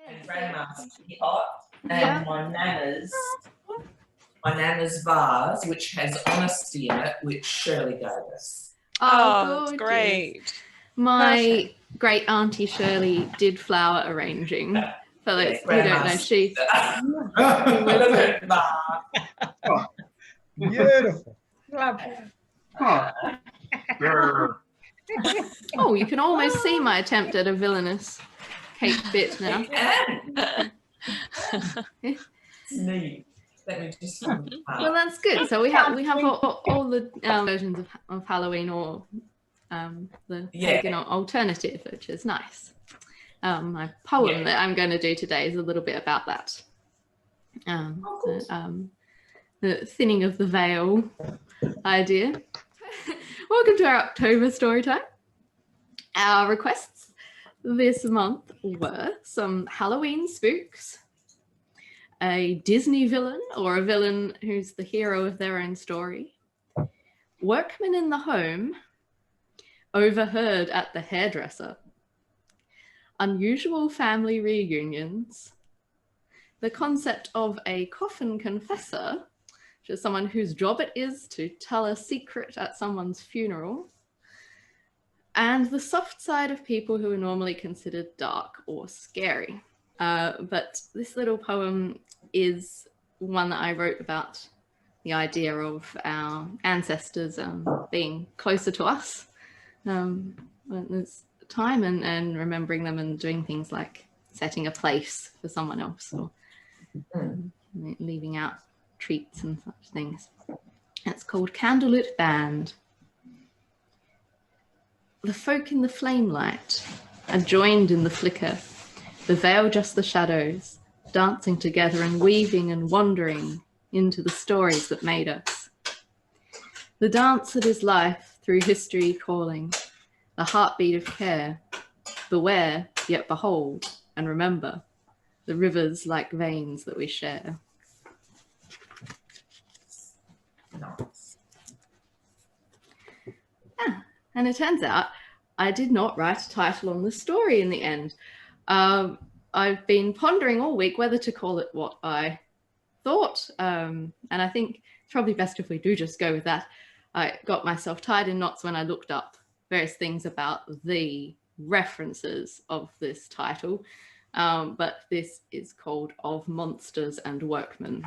and grandma's teapot and my nana's vase, which has honesty in it, which Shirley gave us. Oh, that's great. My great auntie Shirley did flower arranging. For those who don't know, she Oh, beautiful. Oh, you can almost see my attempt at a villainous cake bit now. It's neat. Let me just Well, that's good. So we have all the versions of Halloween, or the pagan alternative, which is nice. My poem that I'm going to do today is a little bit about that. The thinning of the veil idea. Welcome to our October Storytime. Our requests this month were some Halloween spooks, a Disney villain or a villain who's the hero of their own story, workmen in the home, overheard at the hairdresser, unusual family reunions, the concept of a coffin confessor, which is someone whose job it is to tell a secret at someone's funeral, and the soft side of people who are normally considered dark or scary. But this little poem is one that I wrote about the idea of our ancestors being closer to us. When there's time and remembering them and doing things like setting a place for someone else or leaving out treats and such things. It's called Candlelit Band. The folk in the flame light are joined in the flicker, the veil just the shadows, dancing together and weaving and wandering into the stories that made us. The dance that is life through history calling, the heartbeat of care, beware, yet behold, and remember, the rivers like veins that we share. And it turns out I did not write a title on the story in the end. I've been pondering all week whether to call it what I thought, and I think it's probably best if we do just go with that. I got myself tied in knots when I looked up various things about the references of this title, but this is called Of Monsters and Workmen.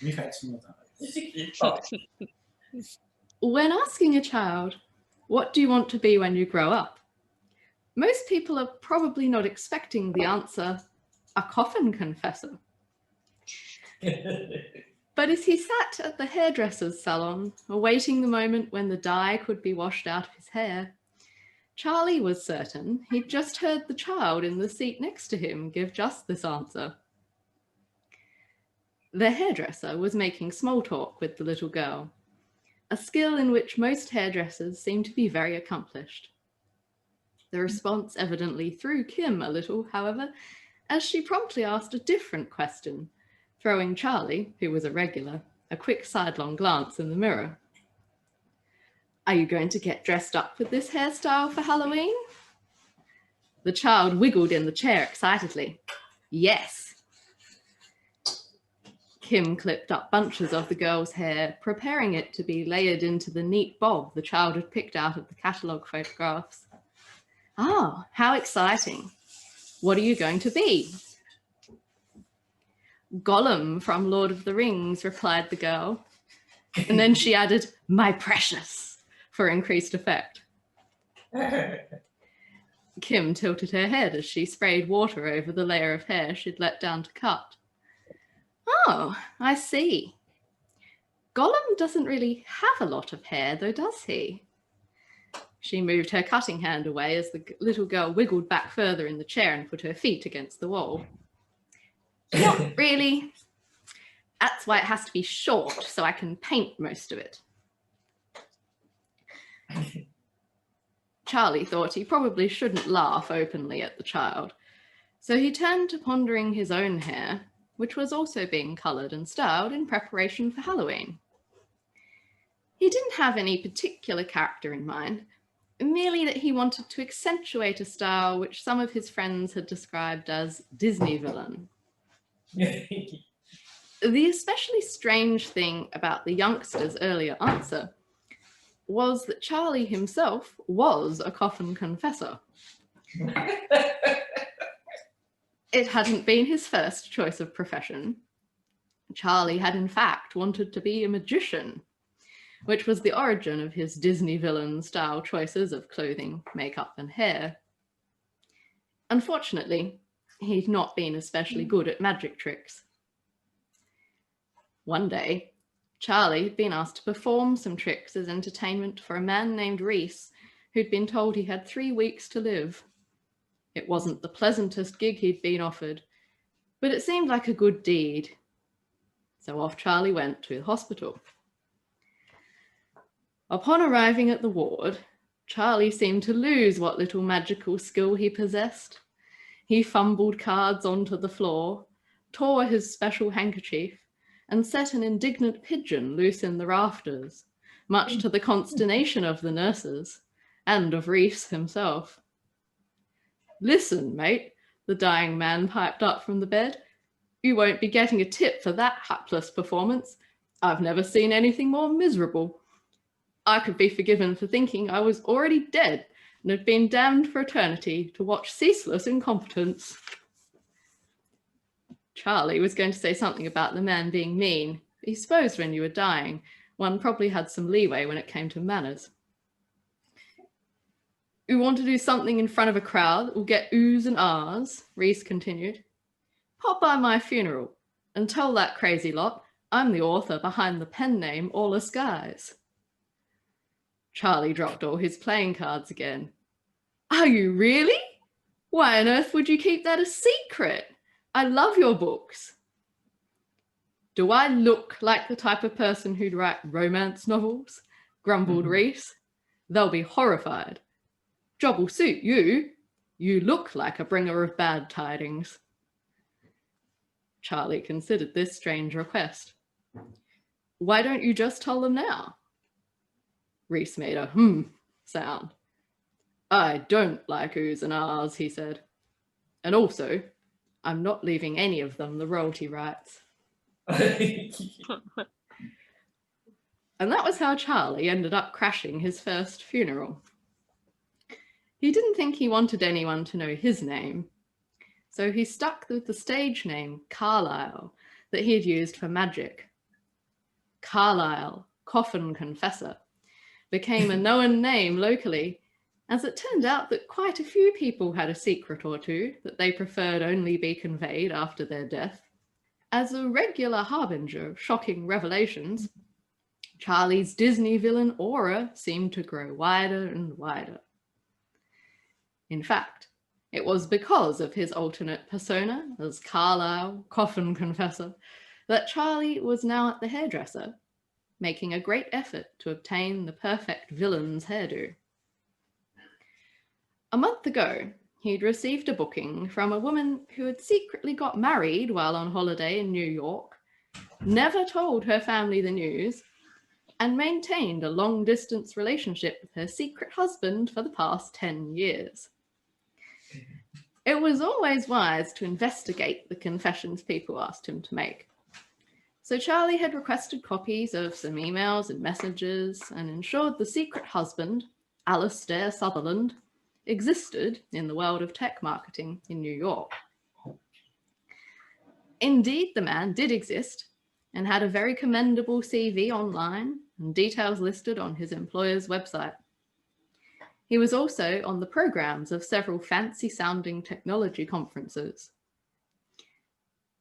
You've had some of that. When asking a child, what do you want to be when you grow up? Most people are probably not expecting the answer, a coffin confessor. But as he sat at the hairdresser's salon, awaiting the moment when the dye could be washed out of his hair, Charlie was certain he'd just heard the child in the seat next to him give just this answer. The hairdresser was making small talk with the little girl, a skill in which most hairdressers seem to be very accomplished. The response evidently threw Kim a little, however, as she promptly asked a different question, throwing Charlie, who was a regular, a quick sidelong glance in the mirror. Are you going to get dressed up with this hairstyle for Halloween? The child wiggled in the chair excitedly. Yes. Kim clipped up bunches of the girl's hair, preparing it to be layered into the neat bob the child had picked out of the catalogue photographs. Oh, how exciting. What are you going to be? Gollum from Lord of the Rings, replied the girl. And then she added, my precious, for increased effect. Kim tilted her head as she sprayed water over the layer of hair she'd let down to cut. Oh, I see. Gollum doesn't really have a lot of hair, though, does he? She moved her cutting hand away as the little girl wiggled back further in the chair and put her feet against the wall. Not really. That's why it has to be short, so I can paint most of it. Charlie thought he probably shouldn't laugh openly at the child, so he turned to pondering his own hair, which was also being coloured and styled in preparation for Halloween. He didn't have any particular character in mind, merely that he wanted to accentuate a style which some of his friends had described as Disney villain. The especially strange thing about the youngster's earlier answer was that Charlie himself was a Coffin Confessor. It hadn't been his first choice of profession. Charlie had in fact wanted to be a magician, which was the origin of his Disney villain style choices of clothing, makeup, and hair. Unfortunately, he'd not been especially good at magic tricks. One day, Charlie had been asked to perform some tricks as entertainment for a man named Reese, who'd been told he had 3 weeks to live. It wasn't the pleasantest gig he'd been offered, but it seemed like a good deed. So off Charlie went to the hospital. Upon arriving at the ward, Charlie seemed to lose what little magical skill he possessed. He fumbled cards onto the floor, tore his special handkerchief, and set an indignant pigeon loose in the rafters, much to the consternation of the nurses and of Reese himself. "Listen, mate," the dying man piped up from the bed. "You won't be getting a tip for that hapless performance. I've never seen anything more miserable. I could be forgiven for thinking I was already dead and had been damned for eternity to watch ceaseless incompetence." Charlie was going to say something about the man being mean, but he supposed when you were dying, one probably had some leeway when it came to manners. "You want to do something in front of a crowd that will get oohs and ahs," Reese continued. "Pop by my funeral and tell that crazy lot I'm the author behind the pen name All the Skies." Charlie dropped all his playing cards again. "Are you really? Why on earth would you keep that a secret? I love your books." "Do I look like the type of person who'd write romance novels?" grumbled Reese. "They'll be horrified. Job will suit you. You look like a bringer of bad tidings." Charlie considered this strange request. "Why don't you just tell them now?" Reese made a sound. "I don't like oohs and ahs," he said. "And also, I'm not leaving any of them the royalty rights." And that was how Charlie ended up crashing his first funeral. He didn't think he wanted anyone to know his name, so he stuck with the stage name Carlisle that he had used for magic. Carlisle, Coffin Confessor, became a known name locally, as it turned out that quite a few people had a secret or two that they preferred only be conveyed after their death. As a regular harbinger of shocking revelations, Charlie's Disney villain aura seemed to grow wider and wider. In fact, it was because of his alternate persona as Carlisle, Coffin Confessor, that Charlie was now at the hairdresser, making a great effort to obtain the perfect villain's hairdo. A month ago, he'd received a booking from a woman who had secretly got married while on holiday in New York, never told her family the news, and maintained a long-distance relationship with her secret husband for the past 10 years. It was always wise to investigate the confessions people asked him to make. So Charlie had requested copies of some emails and messages and ensured the secret husband, Alastair Sutherland, existed in the world of tech marketing in New York. Indeed, the man did exist and had a very commendable CV online and details listed on his employer's website. He was also on the programs of several fancy-sounding technology conferences.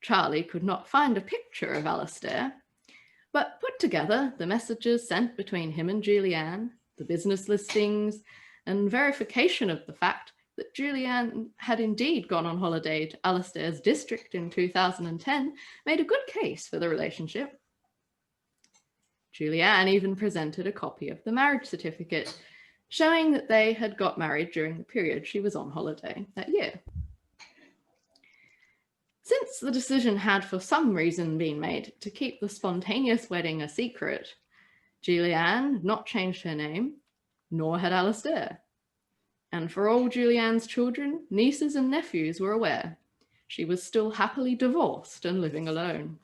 Charlie could not find a picture of Alastair, but put together the messages sent between him and Julianne, the business listings, and verification of the fact that Julianne had indeed gone on holiday to Alastair's district in 2010 made a good case for the relationship. Julianne even presented a copy of the marriage certificate, showing that they had got married during the period she was on holiday that year. Since the decision had for some reason been made to keep the spontaneous dding a secret, Julianne had not changed her name, nor had Alastair, And for all Julianne's children, nieces and nephews were aware, she was still happily divorced and living alone.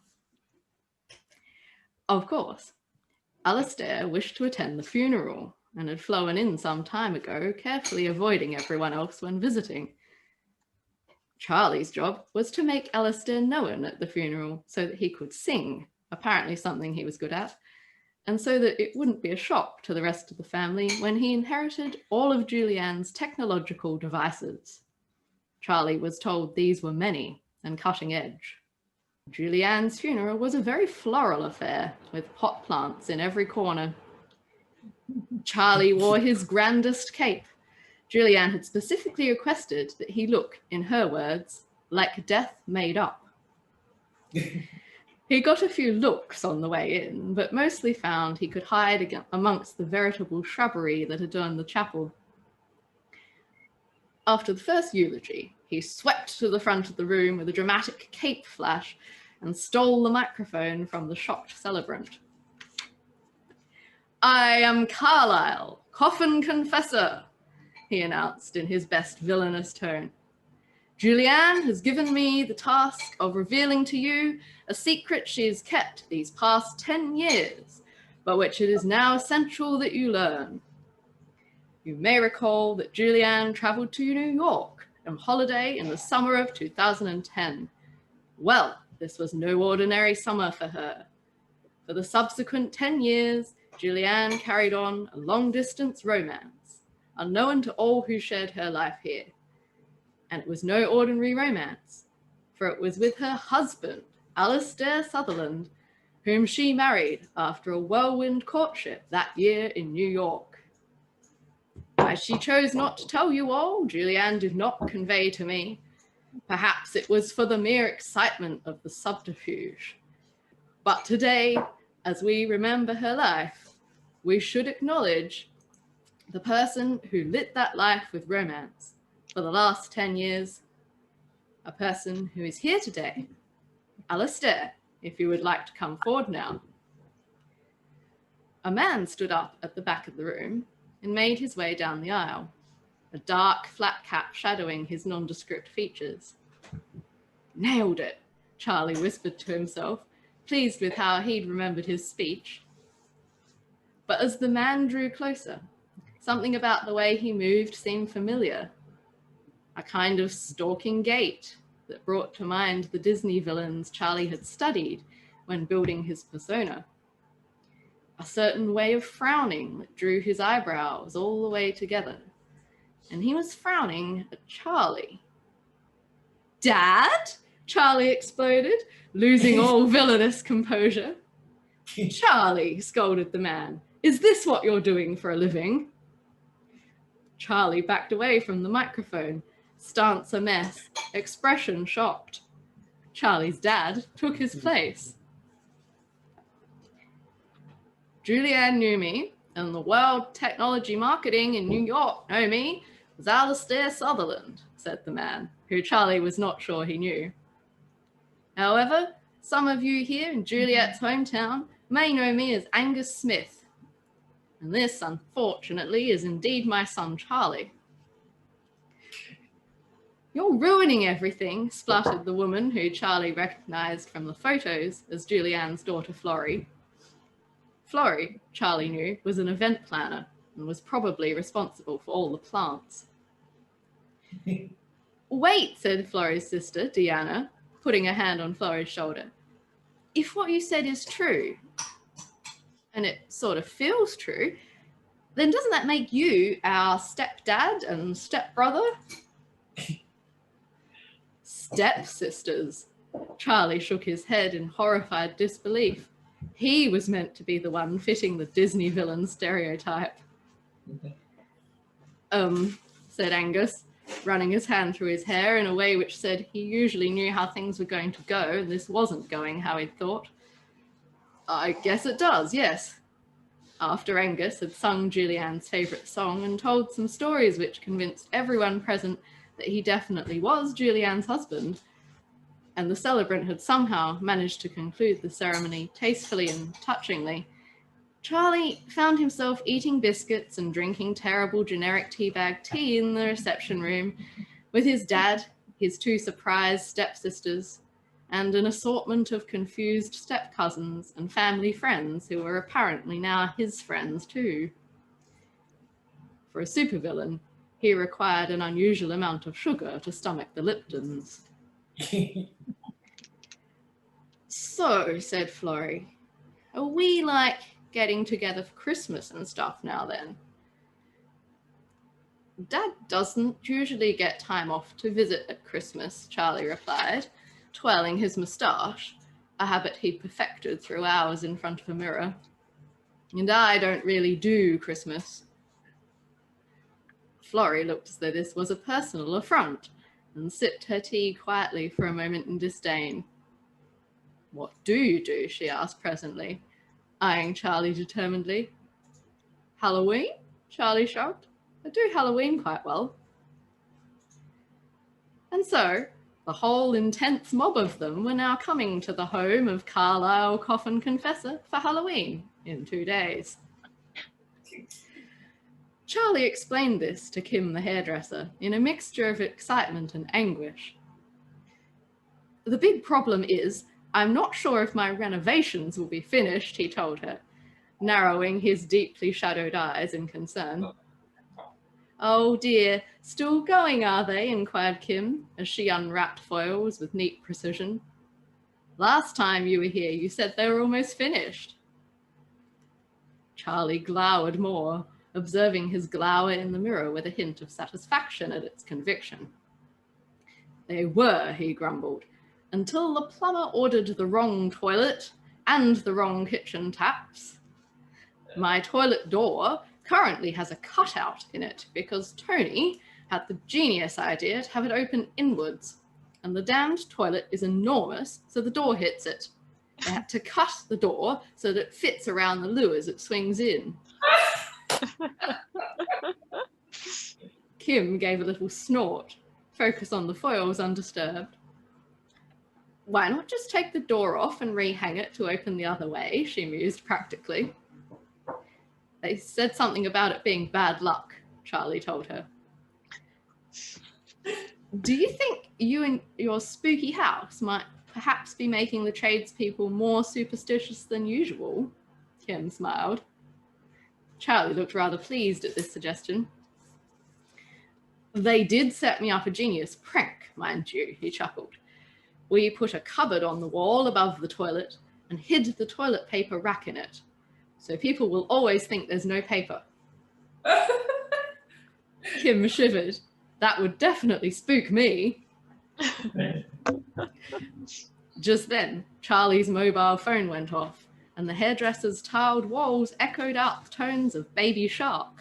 Of course, Alistair wished to attend the funeral and had flown in some time ago, carefully avoiding everyone else when visiting. Charlie's job was to make Alistair known at the funeral so that he could sing, apparently something he was good at, and so that it wouldn't be a shock to the rest of the family when he inherited all of Julianne's technological devices. Charlie was told these were many and cutting edge. Julianne's funeral was a very floral affair, with pot plants in every corner. Charlie wore his grandest cape. Julianne had specifically requested that he look, in her words, like death made up. He got a few looks on the way in, but mostly found he could hide amongst the veritable shrubbery that adorned the chapel. After the first eulogy, he swept to the front of the room with a dramatic cape flash and stole the microphone from the shocked celebrant. "I am Carlisle, Coffin Confessor," he announced in his best villainous tone. "Julianne has given me the task of revealing to you a secret she has kept these past 10 years, but which it is now essential that you learn. You may recall that Julianne traveled to New York on holiday in the summer of 2010. Well, this was no ordinary summer for her. For the subsequent 10 years, Julianne carried on a long-distance romance, unknown to all who shared her life here. And it was no ordinary romance, for it was with her husband, Alistair Sutherland, whom she married after a whirlwind courtship that year in New York. Why she chose not to tell you all, Julianne did not convey to me. Perhaps it was for the mere excitement of the subterfuge. But today, as we remember her life, we should acknowledge the person who lit that life with romance for the last 10 years, a person who is here today. Alistair, if you would like to come forward now." A man stood up at the back of the room and made his way down the aisle, a dark flat cap shadowing his nondescript features. "Nailed it," Charlie whispered to himself, pleased with how he'd remembered his speech. But as the man drew closer, something about the way he moved seemed familiar. A kind of stalking gait that brought to mind the Disney villains Charlie had studied when building his persona. A certain way of frowning that drew his eyebrows all the way together. And he was frowning at Charlie. "Dad?" Charlie exploded, losing all villainous composure. "Charlie," scolded the man, "is this what you're doing for a living?" Charlie backed away from the microphone, stance a mess, expression shocked. Charlie's dad took his place. "Julianne knew me, and the World Technology Marketing in New York know me as Alistair Sutherland," said the man, who Charlie was not sure he knew. "However, some of you here in Juliet's hometown may know me as Angus Smith, and this, unfortunately, is indeed my son Charlie." "You're ruining everything," spluttered the woman who Charlie recognized from the photos as Julianne's daughter Florrie. Florrie, Charlie knew, was an event planner and was probably responsible for all the plants. "Wait," said Florrie's sister, Deanna, putting a hand on Florrie's shoulder. "If what you said is true, and it sort of feels true, then doesn't that make you our stepdad and stepbrother?" "Stepsisters." Charlie shook his head in horrified disbelief. He was meant to be the one fitting the Disney villain stereotype. Said Angus, running his hand through his hair in a way which said he usually knew how things were going to go, and this wasn't going how he'd thought. "I guess it does, yes." After Angus had sung Julianne's favourite song and told some stories which convinced everyone present that he definitely was Julianne's husband, and the celebrant had somehow managed to conclude the ceremony tastefully and touchingly, Charlie found himself eating biscuits and drinking terrible generic teabag tea in the reception room with his dad, his 2 surprised stepsisters, and an assortment of confused step-cousins and family friends who were apparently now his friends too. For a supervillain, he required an unusual amount of sugar to stomach the Liptons. So, said Florrie, are we like getting together for Christmas and stuff now then? Dad doesn't usually get time off to visit at Christmas, Charlie replied, twirling his moustache, a habit he'd perfected through hours in front of a mirror. And I don't really do Christmas. Florrie looked as though this was a personal affront and sipped her tea quietly for a moment in disdain. What do you do? She asked presently, eyeing Charlie determinedly. Halloween? Charlie shrugged. I do Halloween quite well. And so, the whole intense mob of them were now coming to the home of Carlisle Coffin Confessor for Halloween in 2 days. Charlie explained this to Kim the hairdresser in a mixture of excitement and anguish. The big problem is, I'm not sure if my renovations will be finished, he told her, narrowing his deeply shadowed eyes in concern. Oh dear, still going, are they? Inquired Kim, as she unwrapped foils with neat precision. Last time you were here, you said they were almost finished. Charlie glowered more, observing his glower in the mirror with a hint of satisfaction at its conviction. They were, he grumbled, until the plumber ordered the wrong toilet and the wrong kitchen taps. My toilet door currently has a cutout in it because Tony had the genius idea to have it open inwards, and the damned toilet is enormous, so the door hits it. They had to cut the door so that it fits around the loo as it swings in. Kim gave a little snort, focus on the foils undisturbed. Why not just take the door off and rehang it to open the other way, she mused practically. They said something about it being bad luck, Charlie told her. Do you think you and your spooky house might perhaps be making the tradespeople more superstitious than usual? Kim smiled. Charlie looked rather pleased at this suggestion. They did set me up a genius prank, mind you, he chuckled. We put a cupboard on the wall above the toilet and hid the toilet paper rack in it, so people will always think there's no paper. Kim shivered. That would definitely spook me. Just then, Charlie's mobile phone went off, and the hairdresser's tiled walls echoed out the tones of Baby Shark.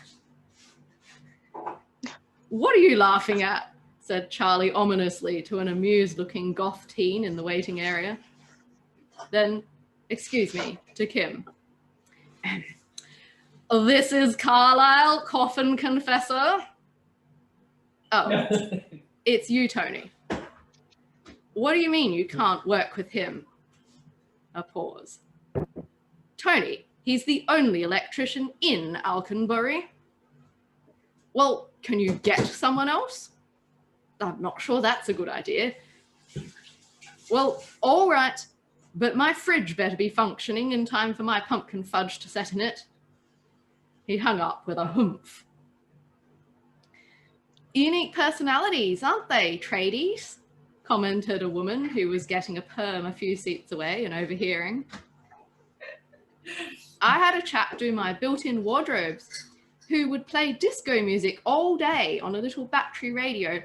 What are you laughing at? Said Charlie ominously to an amused-looking goth teen in the waiting area. Then, excuse me, to Kim. This is Carlisle, Coffin Confessor. Oh, it's you, Tony. What do you mean you can't work with him? A pause. Tony, he's the only electrician in Alconbury. Well, can you get someone else? I'm not sure that's a good idea. Well, all right, but my fridge better be functioning in time for my pumpkin fudge to set in it. He hung up with a humph. Unique personalities, aren't they, tradies? Commented a woman who was getting a perm a few seats away and overhearing. I had a chap do my built-in wardrobes who would play disco music all day on a little battery radio,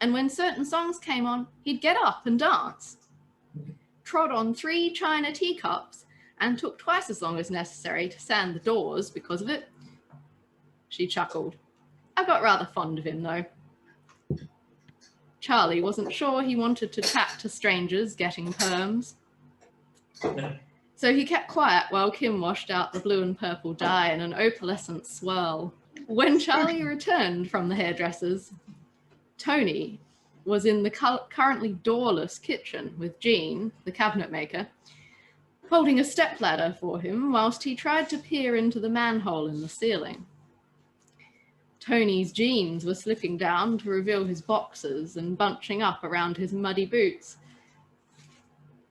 and when certain songs came on, he'd get up and dance. Trod on 3 china teacups and took twice as long as necessary to sand the doors because of it. She chuckled. I got rather fond of him, though. Charlie wasn't sure he wanted to chat to strangers getting perms. So he kept quiet while Kim washed out the blue and purple dye in an opalescent swirl. When Charlie returned from the hairdresser's, Tony was in the currently doorless kitchen with Jean, the cabinet maker, holding a stepladder for him whilst he tried to peer into the manhole in the ceiling. Tony's jeans were slipping down to reveal his boxers and bunching up around his muddy boots.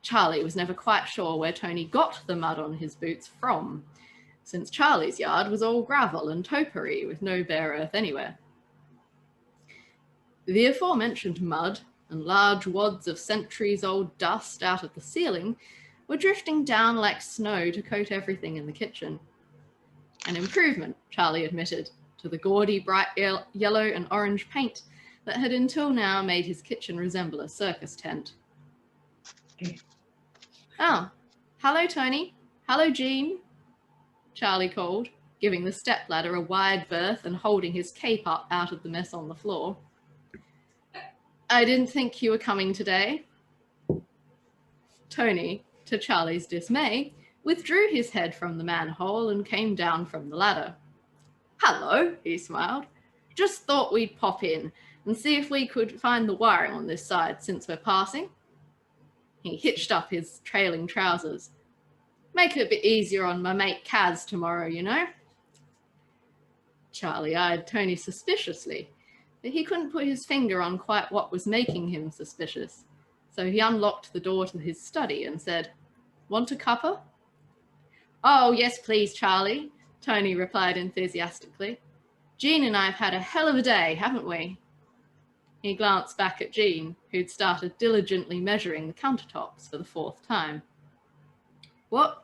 Charlie was never quite sure where Tony got the mud on his boots from, since Charlie's yard was all gravel and topiary with no bare earth anywhere. The aforementioned mud and large wads of centuries-old dust out of the ceiling were drifting down like snow to coat everything in the kitchen. An improvement, Charlie admitted, to the gaudy bright yellow and orange paint that had until now made his kitchen resemble a circus tent. Oh, hello, Tony. Hello, Jean, Charlie called, giving the stepladder a wide berth and holding his cape up out of the mess on the floor. I didn't think you were coming today. Tony, to Charlie's dismay, withdrew his head from the manhole and came down from the ladder. Hello, he smiled. Just thought we'd pop in and see if we could find the wiring on this side since we're passing. He hitched up his trailing trousers. Make it a bit easier on my mate Kaz tomorrow, you know. Charlie eyed Tony suspiciously, but he couldn't put his finger on quite what was making him suspicious. So he unlocked the door to his study and said, Want a cuppa? Oh, yes, please, Charlie, Tony replied enthusiastically. Jean and I have had a hell of a day, haven't we? He glanced back at Jean, who'd started diligently measuring the countertops for the 4th time. What?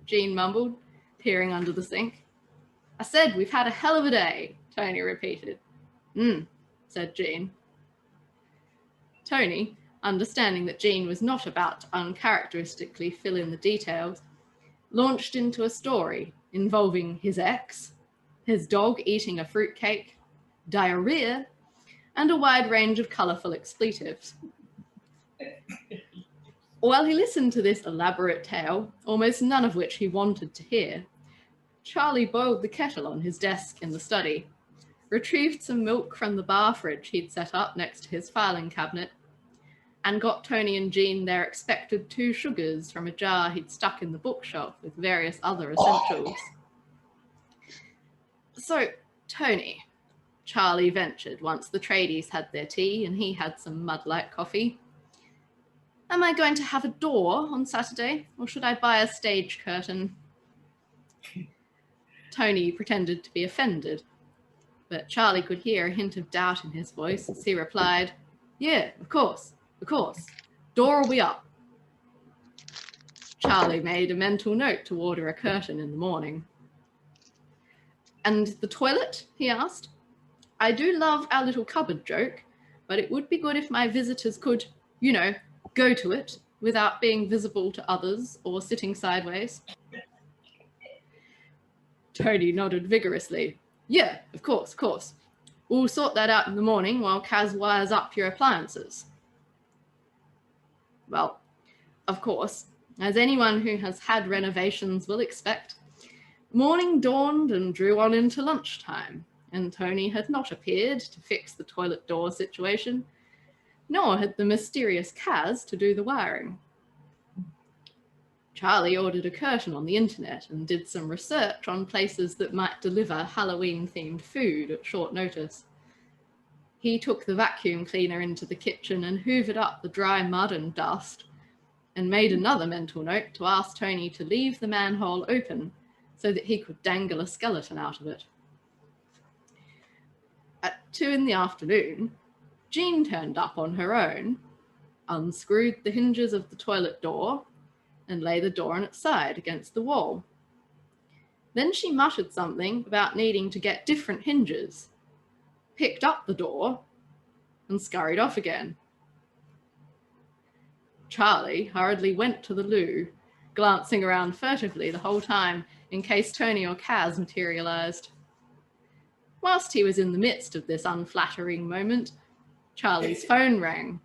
Jean mumbled, peering under the sink. I said we've had a hell of a day, Tony repeated. Said Jean. Tony, understanding that Jean was not about to uncharacteristically fill in the details, launched into a story involving his ex, his dog eating a fruitcake, diarrhea, and a wide range of colourful expletives. While he listened to this elaborate tale, almost none of which he wanted to hear, Charlie boiled the kettle on his desk in the study, retrieved some milk from the bar fridge he'd set up next to his filing cabinet, and got Tony and Jean their expected 2 sugars from a jar he'd stuck in the bookshelf with various other essentials. So, Tony, Charlie ventured once the tradies had their tea and he had some mud-like coffee. Am I going to have a door on Saturday, or should I buy a stage curtain? Tony pretended to be offended, but Charlie could hear a hint of doubt in his voice as he replied, Yeah, of course. Door will be up. Charlie made a mental note to order a curtain in the morning. And the toilet? He asked. I do love our little cupboard joke, but it would be good if my visitors could, you know, go to it without being visible to others or sitting sideways. Tony nodded vigorously. Yeah, of course. We'll sort that out in the morning while Kaz wires up your appliances. Well, of course, as anyone who has had renovations will expect, morning dawned and drew on into lunchtime, and Tony had not appeared to fix the toilet door situation, nor had the mysterious Kaz to do the wiring. Charlie ordered a curtain on the internet and did some research on places that might deliver Halloween-themed food at short notice. He took the vacuum cleaner into the kitchen and hoovered up the dry mud and dust, and made another mental note to ask Tony to leave the manhole open so that he could dangle a skeleton out of it. At 2 p.m, Jean turned up on her own, unscrewed the hinges of the toilet door, and lay the door on its side against the wall. Then she muttered something about needing to get different hinges, picked up the door, and scurried off again. Charlie hurriedly went to the loo, glancing around furtively the whole time in case Tony or Kaz materialised. Whilst he was in the midst of this unflattering moment, Charlie's phone rang.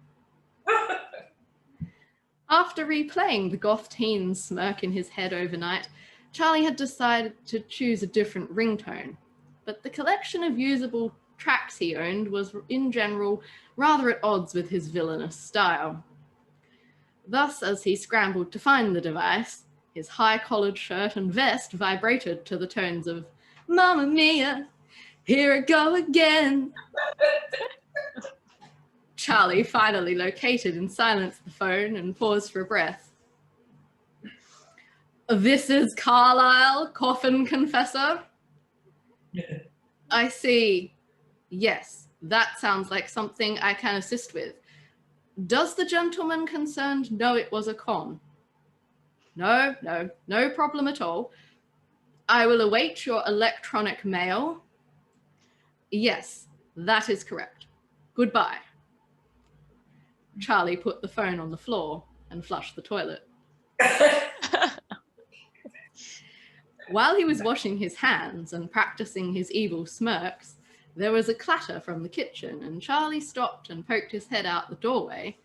After replaying the goth teen's smirk in his head overnight, Charlie had decided to choose a different ringtone, but the collection of usable tracks he owned was, in general, rather at odds with his villainous style. Thus, as he scrambled to find the device, His high-collared shirt and vest vibrated to the tones of "Mamma Mia, here I go again." Charlie finally located and silenced the phone and paused for breath. "This is Carlisle, Coffin Confessor." "I see. Yes, that sounds like something I can assist with. Does the gentleman concerned know it was a con?" No problem at all. I will await your electronic mail." "Yes, that is correct. Goodbye." Charlie put the phone on the floor and flushed the toilet. While he was washing his hands and practicing his evil smirks, there was a clatter from the kitchen, and Charlie stopped and poked his head out the doorway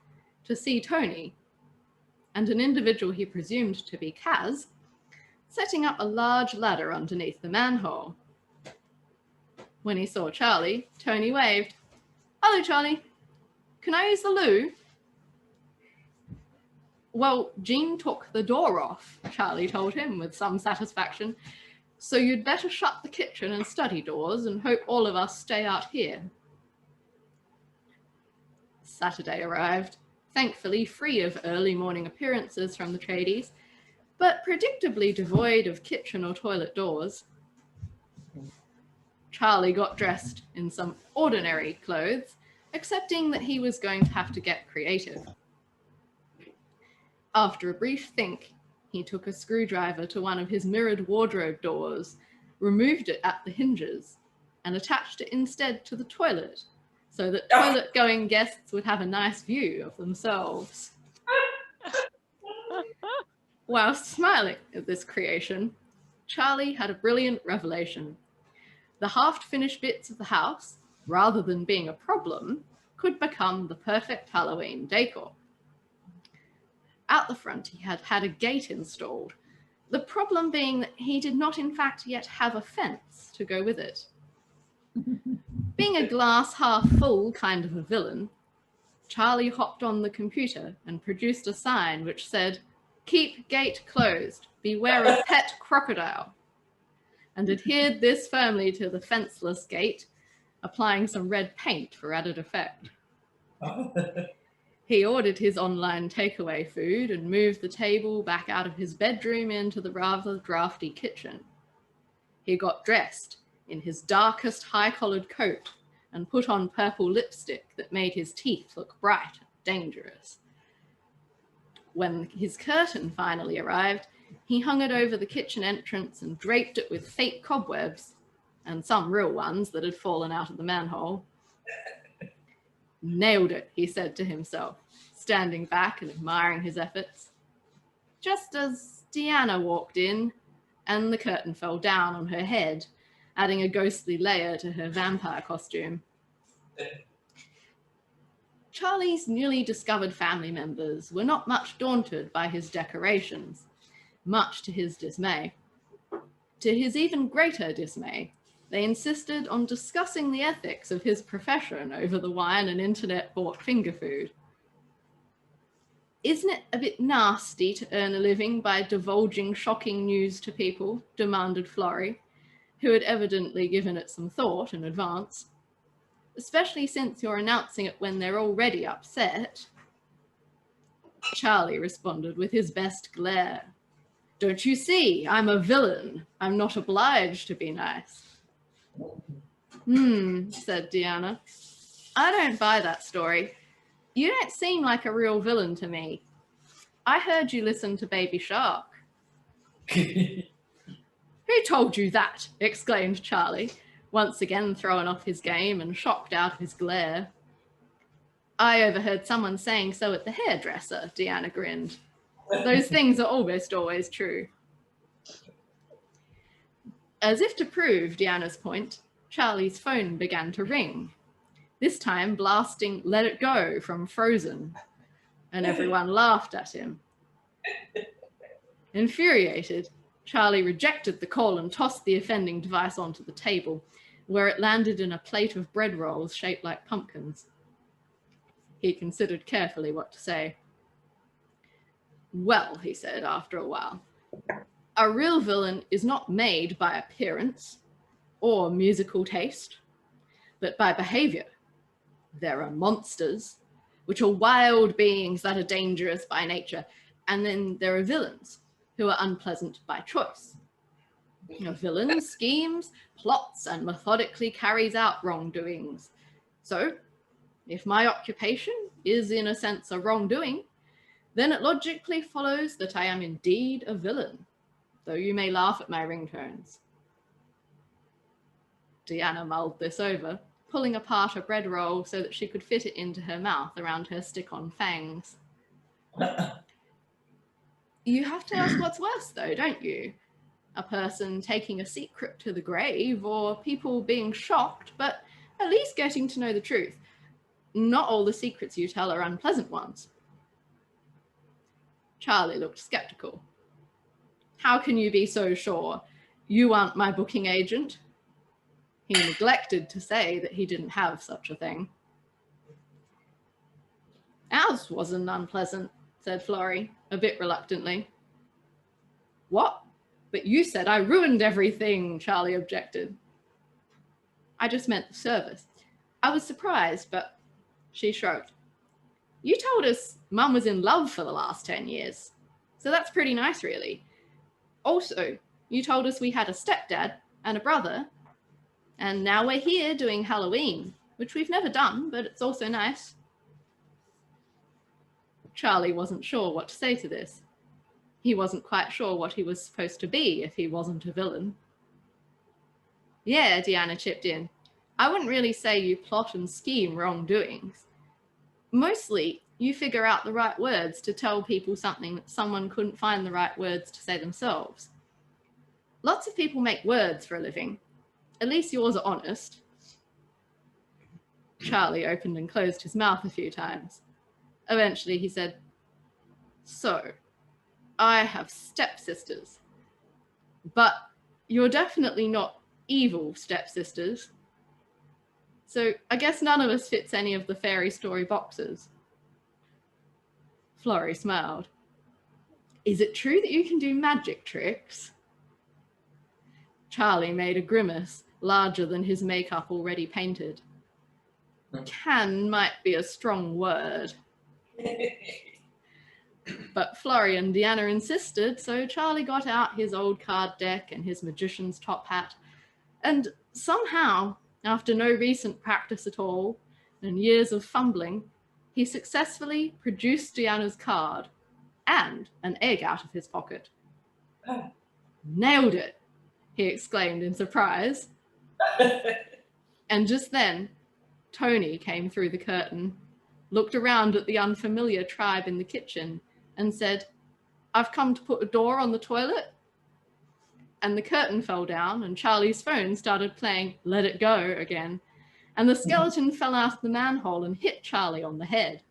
to see Tony, and an individual he presumed to be Kaz, setting up a large ladder underneath the manhole. When he saw Charlie, Tony waved. "Hello, Charlie. Can I use the loo?" "Well, Jean took the door off," Charlie told him with some satisfaction. "So you'd better shut the kitchen and study doors and hope all of us stay out here." Saturday arrived, thankfully free of early morning appearances from the tradies, but predictably devoid of kitchen or toilet doors. Charlie got dressed in some ordinary clothes, accepting that he was going to have to get creative. After a brief think, he took a screwdriver to one of his mirrored wardrobe doors, removed it at the hinges, and attached it instead to the toilet, so that toilet-going guests would have a nice view of themselves. While smiling at this creation, Charlie had a brilliant revelation. The half-finished bits of the house, rather than being a problem, could become the perfect Halloween decor. Out the front, he had had a gate installed, the problem being that he did not in fact yet have a fence to go with it. Being a glass half full kind of a villain, Charlie hopped on the computer and produced a sign which said, "Keep gate closed, beware of pet crocodile," and adhered this firmly to the fenceless gate, applying some red paint for added effect. He ordered his online takeaway food and moved the table back out of his bedroom into the rather drafty kitchen. He got dressed in his darkest high-collared coat and put on purple lipstick that made his teeth look bright and dangerous. When his curtain finally arrived, he hung it over the kitchen entrance and draped it with fake cobwebs, and some real ones that had fallen out of the manhole. "Nailed it," he said to himself, standing back and admiring his efforts. Just as Deanna walked in, and the curtain fell down on her head, adding a ghostly layer to her vampire costume. Charlie's newly discovered family members were not much daunted by his decorations, much to his dismay. To his even greater dismay, they insisted on discussing the ethics of his profession over the wine and internet-bought finger food. "Isn't it a bit nasty to earn a living by divulging shocking news to people?" demanded Florrie, who had evidently given it some thought in advance. "Especially since you're announcing it when they're already upset." Charlie responded with his best glare. "Don't you see? I'm a villain. I'm not obliged to be nice." Said Deanna. "I don't buy that story. You don't seem like a real villain to me. I heard you listen to Baby Shark." "Who told you that?" exclaimed Charlie, once again thrown off his game and shocked out of his glare. "I overheard someone saying so at the hairdresser," Deanna grinned. "Those things are almost always true." As if to prove Deanna's point, Charlie's phone began to ring, this time blasting "Let It Go" from Frozen, and everyone laughed at him. Infuriated, Charlie rejected the call and tossed the offending device onto the table, where it landed in a plate of bread rolls shaped like pumpkins. He considered carefully what to say. "Well," he said after a while, A real villain is not made by appearance or musical taste, but by behavior. There are monsters, which are wild beings that are dangerous by nature, and then there are villains, who are unpleasant by choice. A villain schemes, plots, and methodically carries out wrongdoings. So, if my occupation is in a sense a wrongdoing, then it logically follows that I am indeed a villain, though you may laugh at my ringtones. Deanna mulled this over, pulling apart a bread roll so that she could fit it into her mouth around her stick-on fangs. You have to ask what's worse, though, don't you? A person taking a secret to the grave, or people being shocked, but at least getting to know the truth. Not all the secrets you tell are unpleasant ones. Charlie looked skeptical. How can you be so sure? You aren't my booking agent. He neglected to say that he didn't have such a thing. Ours wasn't unpleasant, said Florrie, a bit reluctantly. What? But you said I ruined everything, Charlie objected. I just meant the service. I was surprised, but she shrugged. You told us Mum was in love for the last 10 years, so that's pretty nice, really. Also, you told us we had a stepdad and a brother, and now we're here doing Halloween, which we've never done, but it's also nice. Charlie wasn't sure what to say to this. He wasn't quite sure what he was supposed to be if he wasn't a villain. Yeah, Deanna chipped in. I wouldn't really say you plot and scheme wrongdoings. Mostly, you figure out the right words to tell people something that someone couldn't find the right words to say themselves. Lots of people make words for a living. At least yours are honest. Charlie opened and closed his mouth a few times. Eventually he said, So, I have stepsisters. But you're definitely not evil stepsisters. So I guess none of us fits any of the fairy story boxes. Florrie smiled. Is it true that you can do magic tricks? Charlie made a grimace larger than his makeup already painted. Can might be a strong word. But Florrie and Deanna insisted, so Charlie got out his old card deck and his magician's top hat, and somehow, after no recent practice at all, and years of fumbling, he successfully produced Deanna's card and an egg out of his pocket. Nailed it, he exclaimed in surprise. And just then, Tony came through the curtain, looked around at the unfamiliar tribe in the kitchen, and said, I've come to put a door on the toilet. And the curtain fell down, and Charlie's phone started playing Let It Go again, and the skeleton fell out of the manhole and hit Charlie on the head.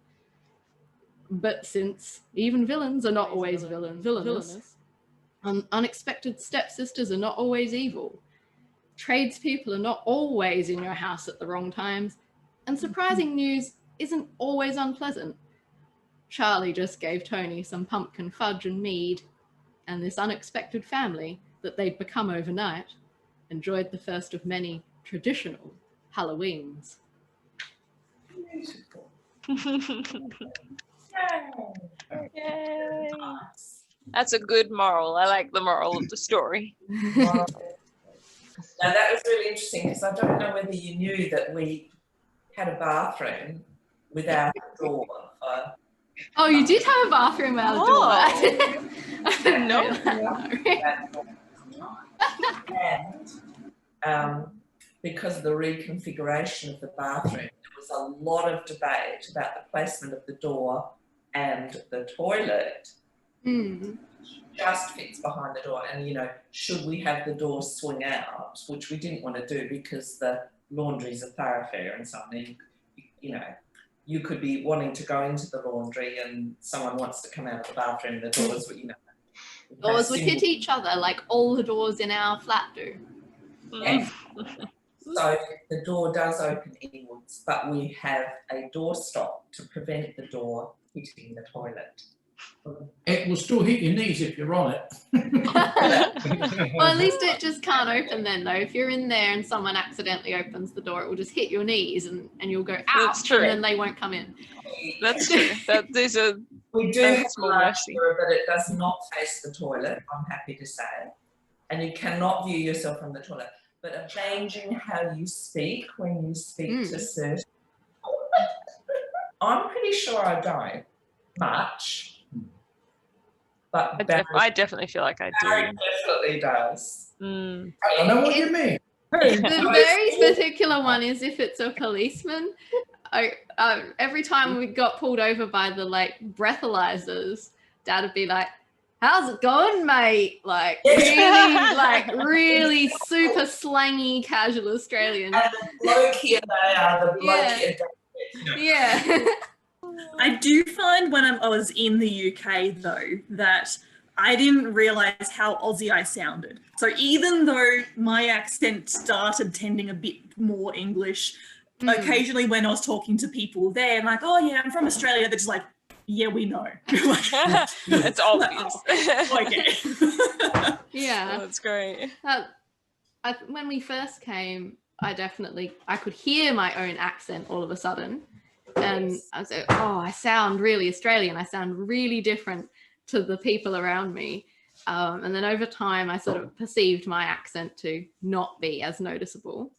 But since even villains are not always villainous, unexpected stepsisters are not always evil, tradespeople are not always in your house at the wrong times, and surprising news isn't always unpleasant. Charlie just gave Tony some pumpkin fudge and mead, and this unexpected family that they'd become overnight enjoyed the first of many traditional Halloweens. Yay. That's a good moral. I like the moral of the story. Now that was really interesting because I don't know whether you knew that we had a bathroom without a door. Oh, you did have a bathroom without a door. I didn't know that. And because of the reconfiguration of the bathroom, there was a lot of debate about the placement of the door and the toilet. Just fits behind the door, and should we have the door swing out, which we didn't want to do because the laundry's a thoroughfare and something, you could be wanting to go into the laundry and someone wants to come out of the bathroom and the doors doors would hit each other like all the doors in our flat do. Yeah. So the door does open inwards, but we have a door stop to prevent the door hitting the toilet. It will still hit your knees if you're on it. Well, at least it just can't open then, though. If you're in there and someone accidentally opens the door, it will just hit your knees and you'll go out. That's true. And then they won't come in. That's true. These are We do That's have a more large messy. mirror, but it does not face the toilet, I'm happy to say. And you cannot view yourself from the toilet. But changing how you speak when you speak to certain I'm pretty sure I don't much. But I definitely feel like I Barry do. definitely does. Mm. I know what you mean. The very particular one is if it's a policeman. Every time we got pulled over by the breathalyzers, Dad would be like, "How's it going, mate?" Really super slangy casual Australian. And the bloke here they are, the bloke here. Yeah. I do find when I was in the UK though that I didn't realise how Aussie I sounded. So even though my accent started tending a bit more English, occasionally when I was talking to people there, I'm like, "Oh yeah, I'm from Australia," they're just like, "Yeah, we know." It's obvious. Okay. Yeah. Oh, that's great. When we first came, I could hear my own accent all of a sudden. And I was like, "Oh, I sound really Australian. I sound really different to the people around me." And then over time, I sort of perceived my accent to not be as noticeable,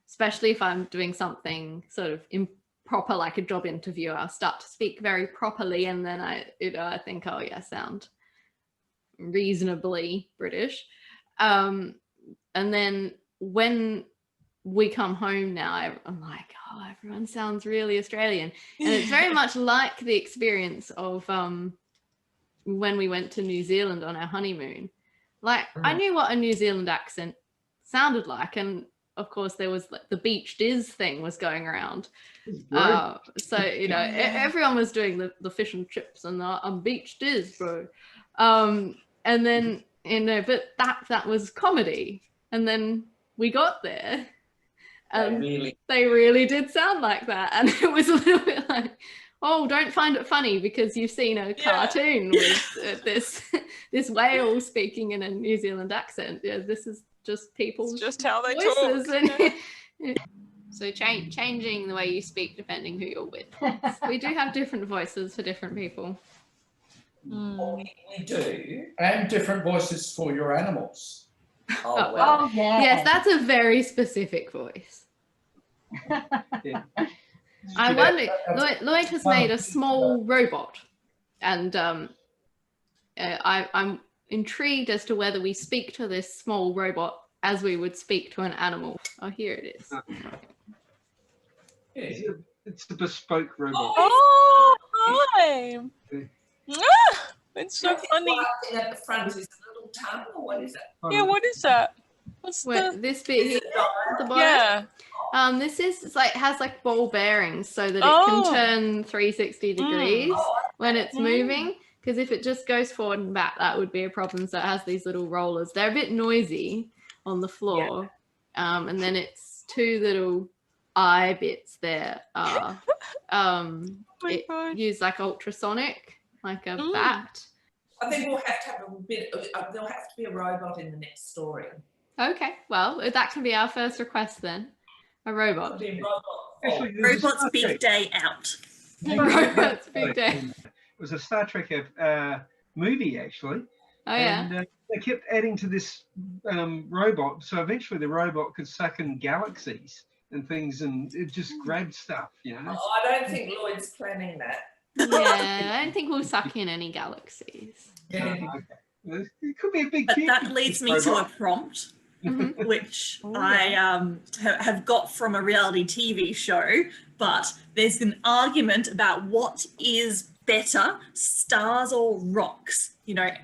especially if I'm doing something sort of improper, like a job interview. I'll start to speak very properly, and then I think, "Oh yeah, I sound reasonably British." And then when we come home now, I'm like, "Oh, everyone sounds really Australian." And it's very much like the experience of when we went to New Zealand on our honeymoon. I knew what a New Zealand accent sounded like, and of course there was the beach diz thing was going around. So everyone was doing the fish and chips and the beach diz, bro. And then but that was comedy. And then we got there, and they really did sound like that, and it was a little bit like, "Oh, don't find it funny because you've seen a cartoon with this whale speaking in a New Zealand accent. Yeah, this is just people's just how they voices." talk. So changing the way you speak depending who you're with. We do have different voices for different people. We do. And different voices for your animals. Oh, well. Oh, yeah. Yes, that's a very specific voice. I wonder, Lloyd has made a small robot, and I'm intrigued as to whether we speak to this small robot as we would speak to an animal. Oh, here it is. It's a bespoke robot. Oh, hi. It's so funny. Thing at the front is a little tongue, or what is it? Yeah, what is that? What's This bit here at the bottom? Yeah. This is has ball bearings so that it can turn 360 degrees when it's moving. Because if it just goes forward and back, that would be a problem. So it has these little rollers. They're a bit noisy on the floor. And then it's two little eye bits there. Use ultrasonic, like a bat. I think we'll have to have a bit. There'll have to be a robot in the next story. Okay, well, that can be our first request then. A robot. Robot's big day out. Robot's big day. It was a Star Trek movie, actually. Oh, yeah. And they kept adding to this robot. So eventually the robot could suck in galaxies and things, and it just grabbed stuff, Oh, I don't think Lloyd's planning that. Yeah, I don't think we'll suck in any galaxies. Okay. It could be a big But kid, that leads me to a prompt, which I have got from a reality TV show, but there's an argument about what is better, stars or rocks,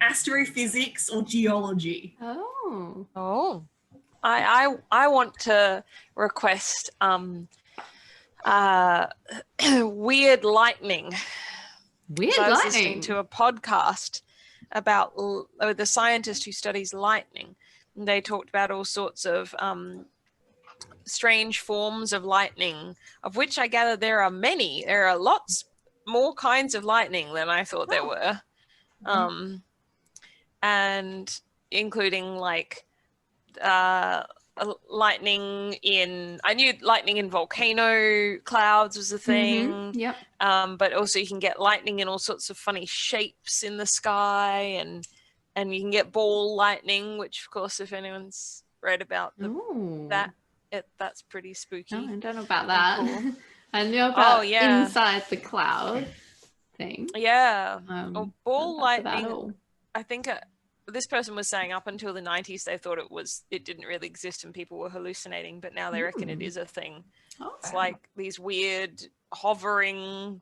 astrophysics or geology. Oh. I want to request weird lightning. Weird I was lightning? listening to a podcast about the scientist who studies lightning. And they talked about all sorts of strange forms of lightning, of which I gather there are many. There are lots more kinds of lightning than I thought there were. And including like lightning in, I knew lightning in volcano clouds was a thing. Yep. But also you can get lightning in all sorts of funny shapes in the sky, and you can get ball lightning, which of course if anyone's read about that's pretty spooky. No, I don't know about that. Cool. I know about inside the cloud thing. Yeah. Ball that's about lightning. all. I think this person was saying up until the 90s they thought it didn't really exist and people were hallucinating, but now they reckon it is a thing. Okay. It's like these weird hovering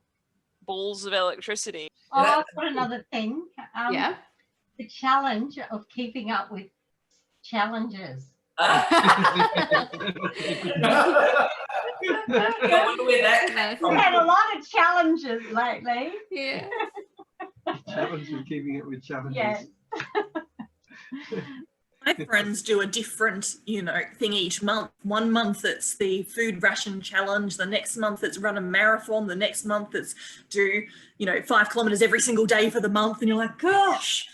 balls of electricity. Oh, I've got another thing. Yeah. The challenge of keeping up with challenges. Where that Nice. We've had a lot of challenges lately. Yeah. Challenge with keeping up with challenges. Yes. My friends do a different, thing each month. One month it's the food ration challenge. The next month it's run a marathon. The next month it's do, 5 kilometers every single day for the month. And you're like, gosh,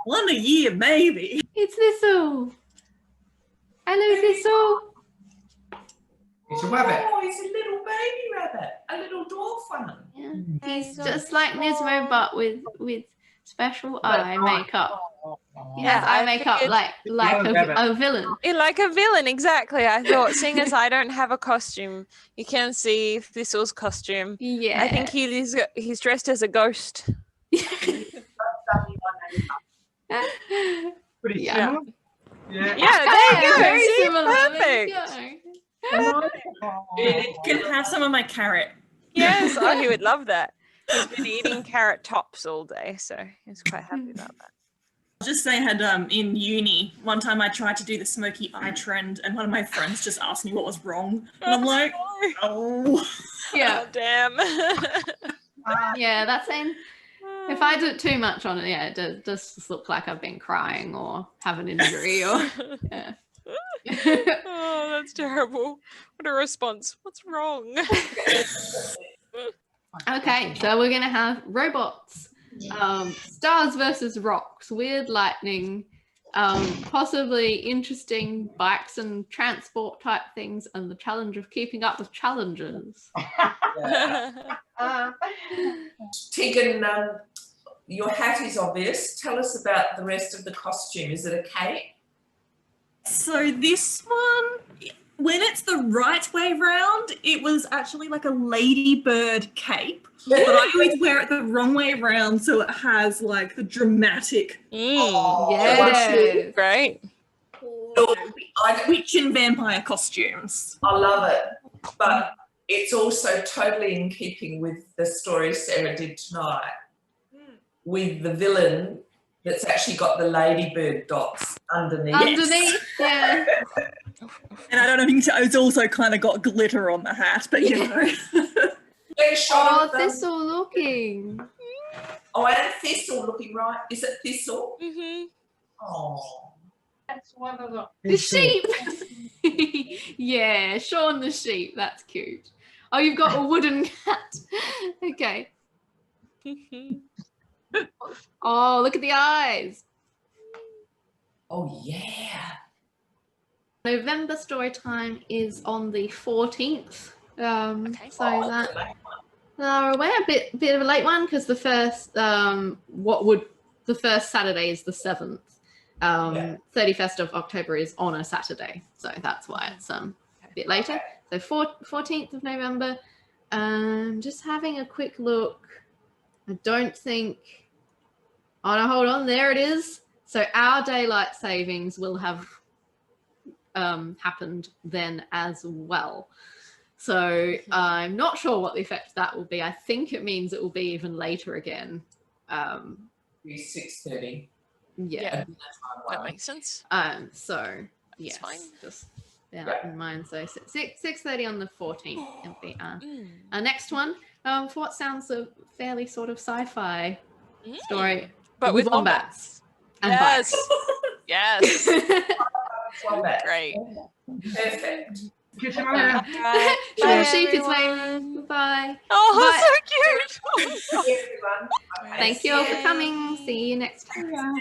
one a year maybe. It's Thistle. Hello, Thistle. It's a rabbit. Oh, he's a little baby rabbit, a little dwarf one. Yeah. He's just like Nismo, but with special eye makeup. He has eye makeup like a villain. Like a villain, exactly. I thought, seeing as I don't have a costume, you can see Thistle's costume. Yeah. I think he's dressed as a ghost. Pretty Yeah. similar. Yeah. Yeah, there you go. Very See, similar. There you perfect. go. You can have some of my carrot. Yes, oh, he would love that. He's been eating carrot tops all day, so he's quite happy about that. I'll just say I had in uni, one time I tried to do the smoky eye trend and one of my friends just asked me what was wrong. And I'm like, oh. Yeah. Oh, damn. Yeah, that's saying if I do too much on it, it does just look like I've been crying or have an injury or yeah. Oh, that's terrible. What a response. What's wrong? Okay, so we're gonna have robots, stars versus rocks, weird lightning, possibly interesting bikes and transport type things, and the challenge of keeping up with challenges. Tegan, your hat is obvious. Tell us about the rest of the costume. Is it a cape? So this one, when it's the right way round, it was actually like a ladybird cape. But I always wear it the wrong way around, so it has like the dramatic Yeah, Great. witch and vampire costumes. I love it. But it's also totally in keeping with the story Sarah did tonight, with the villain that's actually got the ladybird dots underneath. yeah. And I don't think it's also kind of got glitter on the hat, but Get a shot of them. Thistle looking. Oh, and Thistle looking right. Is it Thistle? Mm-hmm. Oh. That's one of the. The sheep. Yeah, Sean the sheep. That's cute. Oh, you've got a wooden cat. Okay. Oh, look at the eyes. Oh, yeah. November story time is on the 14th. Okay. So that we're a bit of a late one because the first the first Saturday is the 7th. 31st of October is on a Saturday, so that's why it's a bit later. So 14th of November. Just having a quick look. I don't think. Oh no, hold on. There it is. So our daylight savings will have happened then as well. So I'm not sure what the effect of that will be. I think it means it will be even later again. 6:30. Yeah. That makes sense. So yes, fine. just bear that in mind. So 6:30 on the 14th will be our next one. For what sounds a fairly sort of sci-fi story, but with wombats and yes. bikes. Yes. Wombat. Great. Perfect. Catch you later. Right. Show Bye, the sheep is everyone. waving. Bye. Oh, Bye. so cute. Everyone. Okay, Thank you all for see coming. See you next time. Sarah.